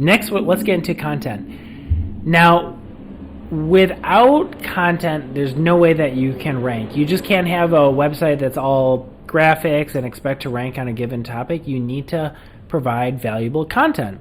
Next, let's get into content. Now, without content, there's no way that you can rank. You just can't have a website that's all graphics and expect to rank on a given topic. You need to provide valuable content.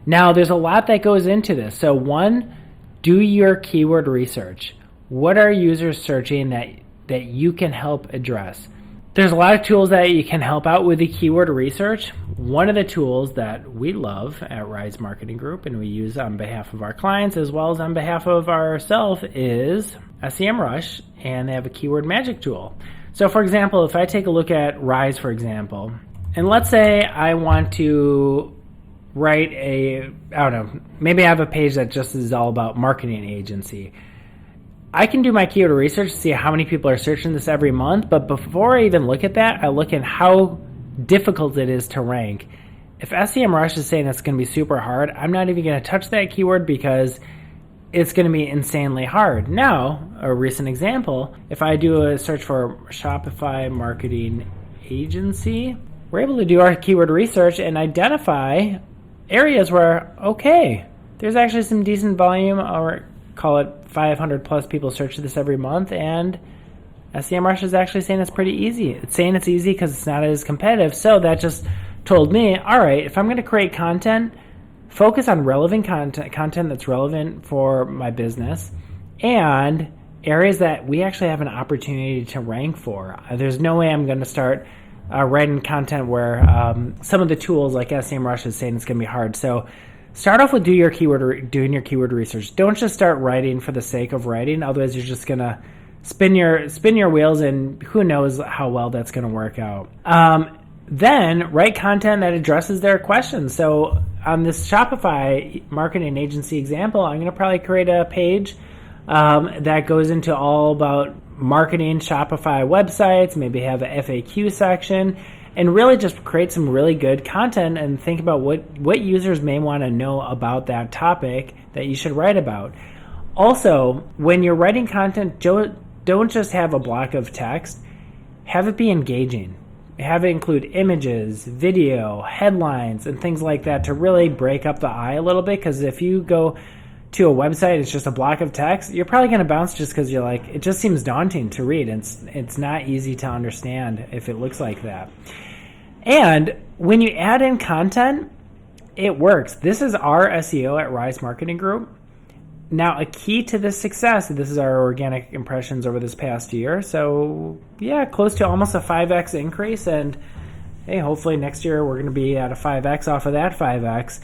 Now, there's a lot that goes into this. So one, do your keyword research. What are users searching that you can help address? There's a lot of tools that you can help out with the keyword research. One of the tools that we love at Rise Marketing Group and we use on behalf of our clients as well as on behalf of ourselves is SEMrush, and they have a keyword magic tool. So for example, if I take a look at Rise, for example, and let's say I want to write maybe I have a page that just is all about marketing agency. I can do my keyword research to see how many people are searching this every month, but before I even look at that, I look at how difficult it is to rank. If SEMrush is saying it's going to be super hard, I'm not even going to touch that keyword because it's going to be insanely hard. Now, a recent example, if I do a search for Shopify marketing agency, we're able to do our keyword research and identify areas where, okay, there's actually some decent volume, or call it 500 plus people search this every month, and SEMrush is actually saying it's pretty easy. It's saying it's easy because it's not as competitive. So that just told me, all right, if I'm going to create content, focus on relevant content that's relevant for my business and areas that we actually have an opportunity to rank for. There's no way I'm going to start writing content where some of the tools like SEMrush is saying it's going to be hard. So start off with doing your keyword research. Don't just start writing for the sake of writing. Otherwise, you're just gonna spin your wheels, and who knows how well that's gonna work out. Then write content that addresses their questions. So on this Shopify marketing agency example, I'm gonna probably create a page that goes into all about marketing Shopify websites. Maybe have a FAQ section. And really just create some really good content and think about what users may want to know about that topic that you should write about. Also, when you're writing content, don't just have a block of text. Have it be engaging. Have it include images, video, headlines, and things like that to really break up the eye a little bit. Because if you go to a website, it's just a block of text, you're probably going to bounce just because you're like, it just seems daunting to read. It's not easy to understand if it looks like that. And when you add in content, it works. This is our SEO at Rise Marketing Group. Now, a key to this success, this is our organic impressions over this past year. So yeah, close to almost a 5x increase. And hey, hopefully next year we're going to be at a 5x off of that 5x.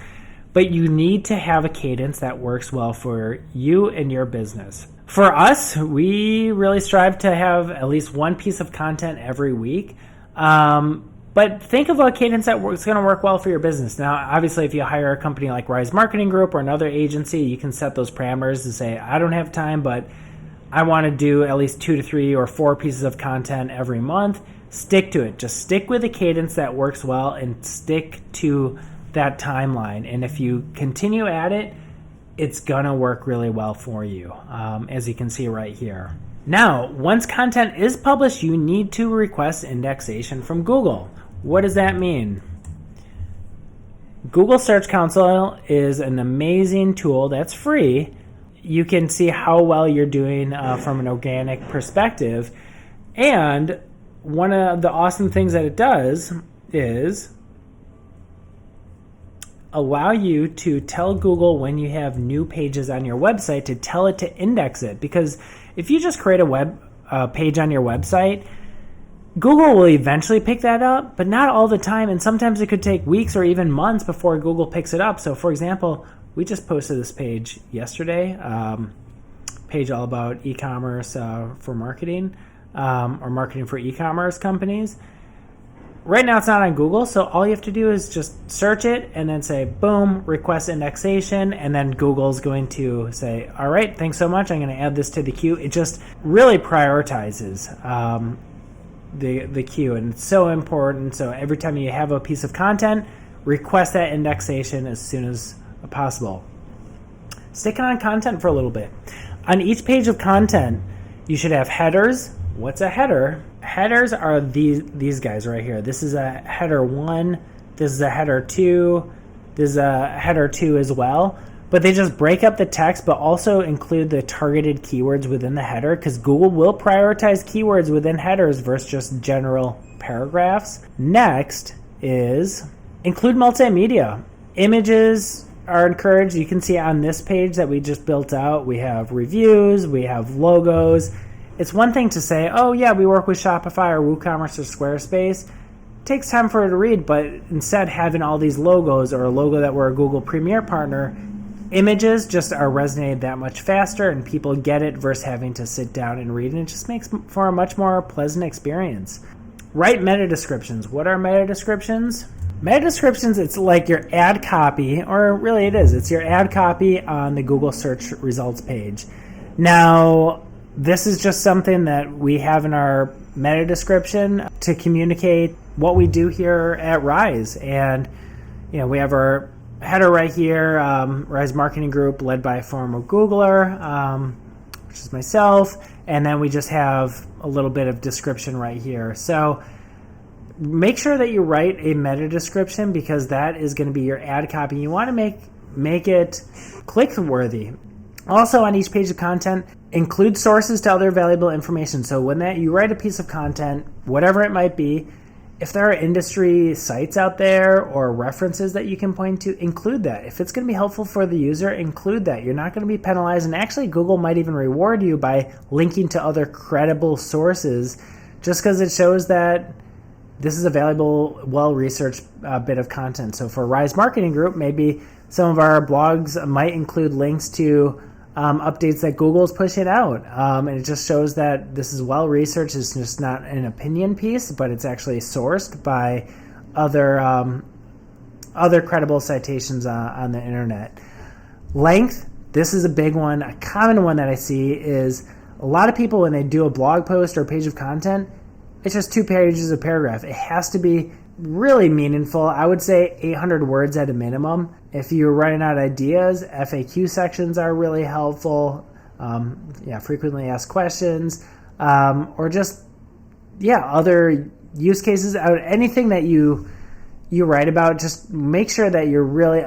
But you need to have a cadence that works well for you and your business. For us, we really strive to have at least one piece of content every week. But think of a cadence that's going to work well for your business. Now, obviously, if you hire a company like Rise Marketing Group or another agency, you can set those parameters and say, I don't have time, but I want to do at least 2 to 3 or 4 pieces of content every month. Stick to it. Just stick with a cadence that works well and stick to that timeline. And if you continue at it, it's going to work really well for you, as you can see right here. Now, once content is published, you need to request indexation from Google. What does that mean? Google Search Console is an amazing tool that's free. You can see how well you're doing from an organic perspective. And one of the awesome things that it does is allow you to tell Google when you have new pages on your website to tell it to index it. Because if you just create a web page on your website, Google will eventually pick that up, but not all the time. And sometimes it could take weeks or even months before Google picks it up. So for example, we just posted this page yesterday, page all about e-commerce for marketing or marketing for e-commerce companies. Right now it's not on Google, so all you have to do is just search it and then say, boom, request indexation, and then Google's going to say, all right, thanks so much, I'm going to add this to the queue. It just really prioritizes the queue, and it's so important. So every time you have a piece of content, request that indexation as soon as possible. Stick on content for a little bit. On each page of content, you should have headers. What's a header? Headers are these guys right here. This is a header 1. This is a header 2. There's a header too as well. But they just break up the text, but also include the targeted keywords within the header, because Google will prioritize keywords within headers versus just general paragraphs. Next is include multimedia. Images are encouraged. You can see on this page that we just built out, we have reviews, we have logos. It's one thing to say, oh yeah, we work with Shopify or WooCommerce or Squarespace. It takes time for it to read, but instead having all these logos or a logo that we're a Google Premier partner, images just are resonated that much faster and people get it versus having to sit down and read, and it just makes for a much more pleasant experience. Write meta descriptions. What are meta descriptions? Meta descriptions, it's like your ad copy, or really it is. It's your ad copy on the Google search results page. Now, this is just something that we have in our meta description to communicate what we do here at Rise. And, we have our header right here, Rise Marketing Group, led by a former Googler, which is myself. And then we just have a little bit of description right here. So make sure that you write a meta description, because that is going to be your ad copy. You want to make it click-worthy. Also, on each page of content, include sources to other valuable information. So when you write a piece of content, whatever it might be, if there are industry sites out there or references that you can point to, include that. If it's going to be helpful for the user, include that. You're not going to be penalized, and actually Google might even reward you by linking to other credible sources, just because it shows that this is a valuable, well-researched bit of content. So for Rise Marketing Group, maybe some of our blogs might include links to updates that Google is pushing out. And it just shows that this is well-researched. It's just not an opinion piece, but it's actually sourced by other credible citations on the internet. Length, this is a big one. A common one that I see is a lot of people, when they do a blog post or a page of content, it's just 2 pages of paragraph. It has to be really meaningful. I would say 800 words at a minimum. If you're running out of ideas, FAQ sections are really helpful. Frequently asked questions, or just other use cases. Anything that you write about, just make sure that you're really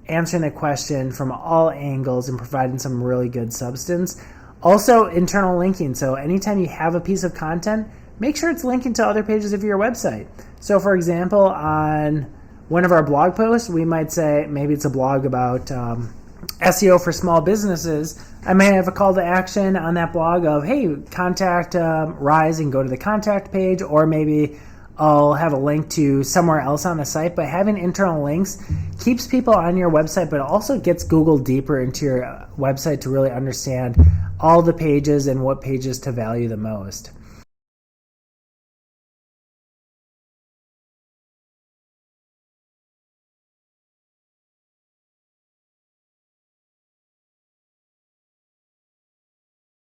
answering the question from all angles and providing some really good substance. Also, internal linking. So anytime you have a piece of content, make sure it's linking to other pages of your website. So for example, on one of our blog posts, we might say, maybe it's a blog about SEO for small businesses. I may have a call to action on that blog of, hey, contact Rise and go to the contact page, or maybe I'll have a link to somewhere else on the site. But having internal links keeps people on your website, but also gets Google deeper into your website to really understand all the pages and what pages to value the most.